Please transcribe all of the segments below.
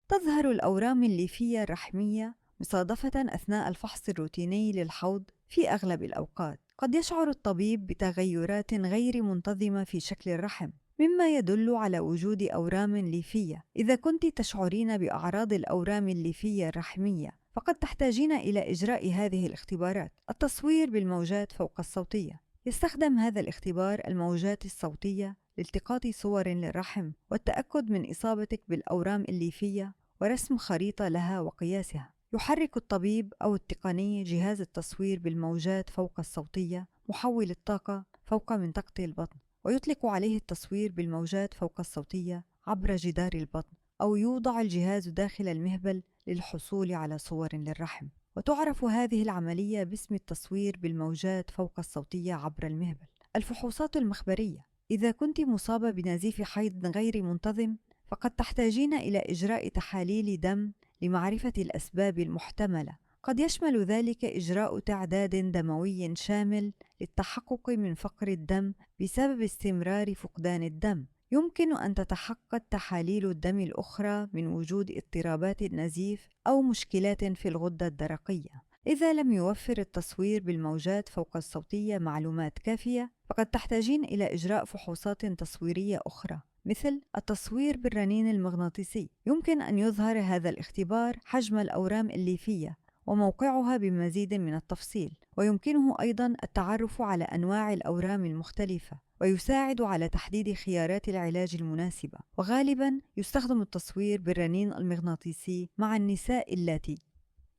تظهر الأورام الليفية الرحمية مصادفة أثناء الفحص الروتيني للحوض في أغلب الأوقات. قد يشعر الطبيب بتغيرات غير منتظمة في شكل الرحم، مما يدل على وجود أورام ليفية. إذا كنت تشعرين بأعراض الأورام الليفية الرحمية، فقد تحتاجين إلى إجراء هذه الاختبارات. التصوير بالموجات فوق الصوتية. يستخدم هذا الاختبار الموجات الصوتية لالتقاط صور للرحم والتأكد من إصابتك بالأورام الليفية ورسم خريطة لها وقياسها. يحرك الطبيب أو التقني جهاز التصوير بالموجات فوق الصوتية محول الطاقة فوق منطقة البطن، ويطلق عليه التصوير بالموجات فوق الصوتية عبر جدار البطن، أو يوضع الجهاز داخل المهبل للحصول على صور للرحم. وتعرف هذه العملية باسم التصوير بالموجات فوق الصوتية عبر المهبل. الفحوصات المخبرية. إذا كنت مصابة بنزيف حيض غير منتظم، فقد تحتاجين إلى إجراء تحاليل دم لمعرفة الأسباب المحتملة. قد يشمل ذلك إجراء تعداد دموي شامل للتحقق من فقر الدم بسبب استمرار فقدان الدم. يمكن أن تتحقق تحاليل الدم الأخرى من وجود اضطرابات النزيف أو مشكلات في الغدة الدرقية. إذا لم يوفر التصوير بالموجات فوق الصوتية معلومات كافية، فقد تحتاجين إلى إجراء فحوصات تصويرية أخرى، مثل التصوير بالرنين المغناطيسي. يمكن أن يظهر هذا الاختبار حجم الأورام الليفية وموقعها بمزيد من التفصيل، ويمكنه أيضاً التعرف على أنواع الأورام المختلفة، ويساعد على تحديد خيارات العلاج المناسبة. وغالباً يستخدم التصوير بالرنين المغناطيسي مع النساء اللاتي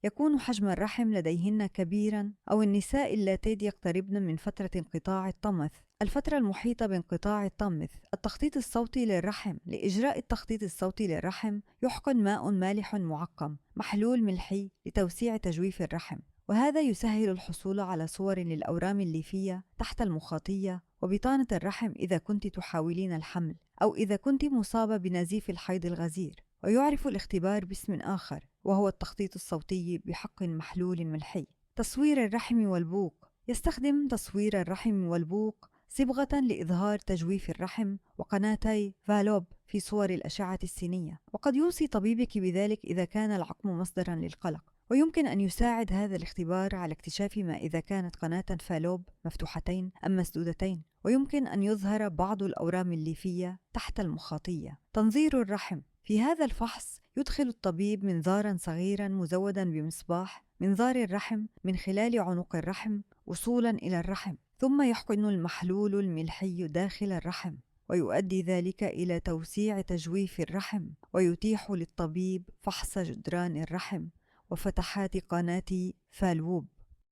يكون حجم الرحم لديهن كبيراً، أو النساء اللاتي يقتربن من فترة انقطاع الطمث. الفترة المحيطة بانقطاع الطمث. التخطيط الصوتي للرحم. لإجراء التخطيط الصوتي للرحم يحقن ماء مالح معقم محلول ملحي لتوسيع تجويف الرحم، وهذا يسهل الحصول على صور للأورام الليفية تحت المخاطية وبطانة الرحم إذا كنت تحاولين الحمل، أو إذا كنت مصابة بنزيف الحيض الغزير. ويعرف الاختبار باسم آخر، وهو التخطيط الصوتي بحقن محلول ملحي. تصوير الرحم والبوق. يستخدم تصوير الرحم والبوق صبغة لإظهار تجويف الرحم وقناتي فالوب في صور الأشعة السينية، وقد يوصي طبيبك بذلك إذا كان العقم مصدراً للقلق. ويمكن أن يساعد هذا الاختبار على اكتشاف ما إذا كانت قناة فالوب مفتوحتين أم مسدودتين. ويمكن أن يظهر بعض الأورام الليفية تحت المخاطية. تنظير الرحم. في هذا الفحص يدخل الطبيب منظاراً صغيراً مزوداً بمصباح منظار الرحم من خلال عنق الرحم وصولاً إلى الرحم، ثم يحقن المحلول الملحي داخل الرحم، ويؤدي ذلك إلى توسيع تجويف الرحم، ويتيح للطبيب فحص جدران الرحم وفتحات قناة فالوب.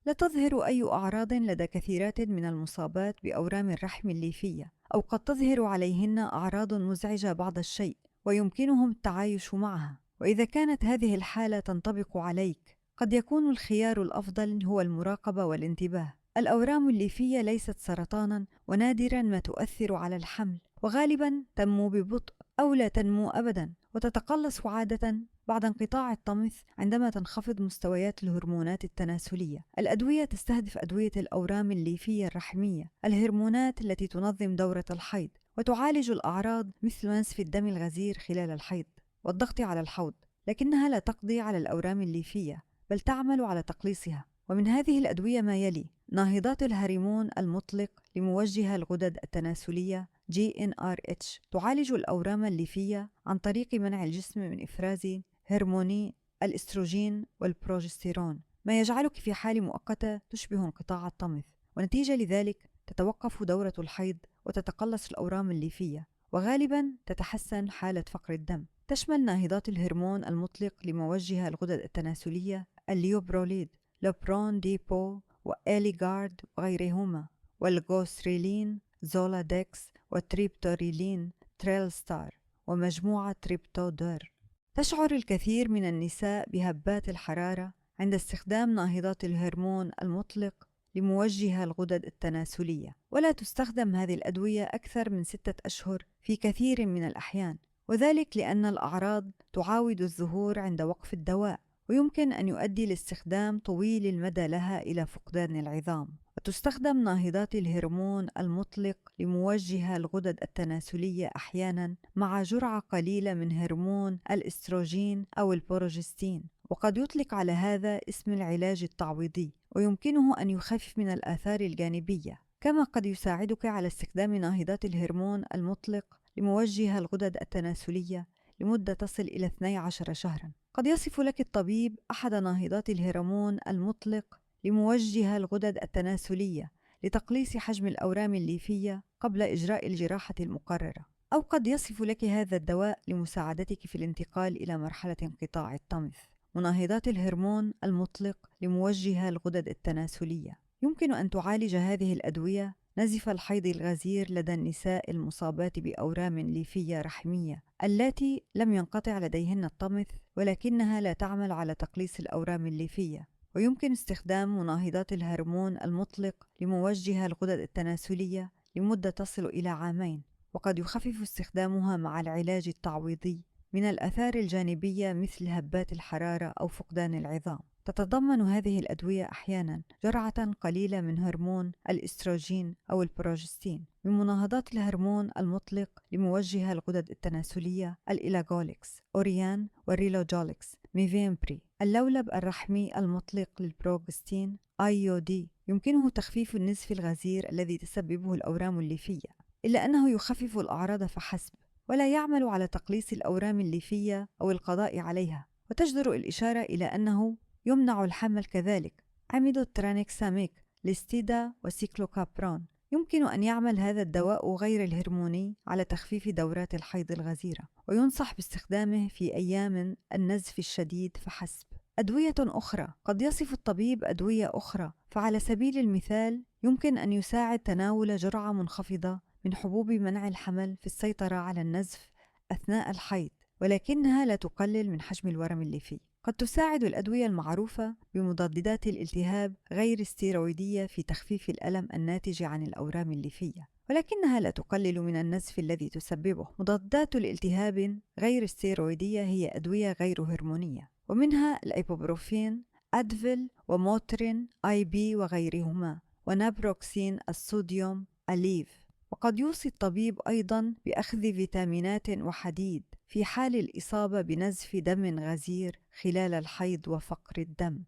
لا تظهر أي أعراض لدى كثيرات من المصابات بأورام الرحم الليفية، أو قد تظهر عليهن أعراض مزعجة بعض الشيء ويمكنهم التعايش معها. وإذا كانت هذه الحالة تنطبق عليك، قد يكون الخيار الأفضل هو المراقبة والانتباه. الأورام الليفية ليست سرطاناً، ونادراً ما تؤثر على الحمل، وغالباً تنمو ببطء أو لا تنمو أبداً، وتتقلص عادة بعد انقطاع الطمث عندما تنخفض مستويات الهرمونات التناسلية. الأدوية تستهدف أدوية الأورام الليفية الرحمية، الهرمونات التي تنظم دورة الحيض، وتعالج الأعراض مثل نزف الدم الغزير خلال الحيض والضغط على الحوض، لكنها لا تقضي على الأورام الليفية، بل تعمل على تقليصها. ومن هذه الأدوية ما يلي: ناهضات الهرمون المطلق لموجه الغدد التناسلية GnRH، تعالج الأورام الليفية عن طريق منع الجسم من إفراز هرموني الإستروجين والبروجستيرون، ما يجعلك في حال مؤقتة تشبه انقطاع الطمث، ونتيجة لذلك تتوقف دورة الحيض وتتقلص الأورام الليفية، وغالباً تتحسن حالة فقر الدم. تشمل ناهضات الهرمون المطلق لموجه الغدد التناسلية الليوبروليد، لوبرون ديبو وإيليغارد وغيرهما، والغوسريلين، زولادكس، والتريبتوريلين تريلستار، ومجموعة تريبتودر. تشعر الكثير من النساء بهبات الحرارة عند استخدام ناهضات الهرمون المطلق لموجه الغدد التناسلية، ولا تستخدم هذه الأدوية أكثر من 6 أشهر في كثير من الأحيان، وذلك لأن الأعراض تعاود الظهور عند وقف الدواء، ويمكن أن يؤدي لاستخدام طويل المدى لها إلى فقدان العظام. وتستخدم ناهضات الهرمون المطلق لموجه الغدد التناسلية أحياناً مع جرعة قليلة من هرمون الإستروجين أو البروجستين، وقد يطلق على هذا اسم العلاج التعويضي، ويمكنه أن يخفف من الآثار الجانبية. كما قد يساعدك على استخدام ناهضات الهرمون المطلق لموجه الغدد التناسلية لمدة تصل إلى 12 شهراً. قد يصف لك الطبيب أحد ناهضات الهرمون المطلق لموجه الغدد التناسلية لتقليص حجم الأورام الليفية قبل إجراء الجراحة المقررة، أو قد يصف لك هذا الدواء لمساعدتك في الانتقال إلى مرحلة انقطاع الطمث. مناهضات الهرمون المطلق لموجه الغدد التناسلية يمكن أن تعالج هذه الأدوية نزف الحيض الغزير لدى النساء المصابات بأورام ليفية رحمية اللاتي لم ينقطع لديهن الطمث ولكنها لا تعمل على تقليص الأورام الليفية. ويمكن استخدام مناهضات الهرمون المطلق لموجه الغدد التناسلية لمدة تصل إلى 2 عام، وقد يخفف استخدامها مع العلاج التعويضي من الآثار الجانبية مثل هبات الحرارة أو فقدان العظام. تتضمن هذه الأدوية أحياناً جرعة قليلة من هرمون الإستروجين أو البروجستين. من مناهضات الهرمون المطلق لموجه الغدد التناسلية الإيلاجوليكس، أوريان والريلوجوليكس، ميفيمبري. اللولب الرحمي المطلق للبروجستين IUD يمكنه تخفيف النزف الغزير الذي تسببه الأورام الليفية، إلا أنه يخفف الأعراض فحسب ولا يعمل على تقليص الأورام الليفية أو القضاء عليها. وتجدر الإشارة إلى أنه يمنع الحمل كذلك. عميد الترانكساميك، ليستيدا وسيكلوكابرون. يمكن أن يعمل هذا الدواء غير الهرموني على تخفيف دورات الحيض الغزيرة، وينصح باستخدامه في أيام النزف الشديد فحسب. أدوية أخرى. قد يصف الطبيب أدوية أخرى، فعلى سبيل المثال يمكن أن يساعد تناول جرعة منخفضة من حبوب منع الحمل في السيطرة على النزف أثناء الحيض، ولكنها لا تقلل من حجم الورم الليفي. قد تساعد الأدوية المعروفة بمضادات الالتهاب غير الستيرويدية في تخفيف الألم الناتج عن الأورام الليفية، ولكنها لا تقلل من النزف الذي تسببه. مضادات الالتهاب غير الستيرويدية هي أدوية غير هرمونية، ومنها الأيبوبروفين، أدفيل وموترين IB وغيرهما، ونابروكسين الصوديوم أليف. وقد يوصي الطبيب أيضاً بأخذ فيتامينات وحديد في حال الإصابة بنزف دم غزير خلال الحيض وفقر الدم.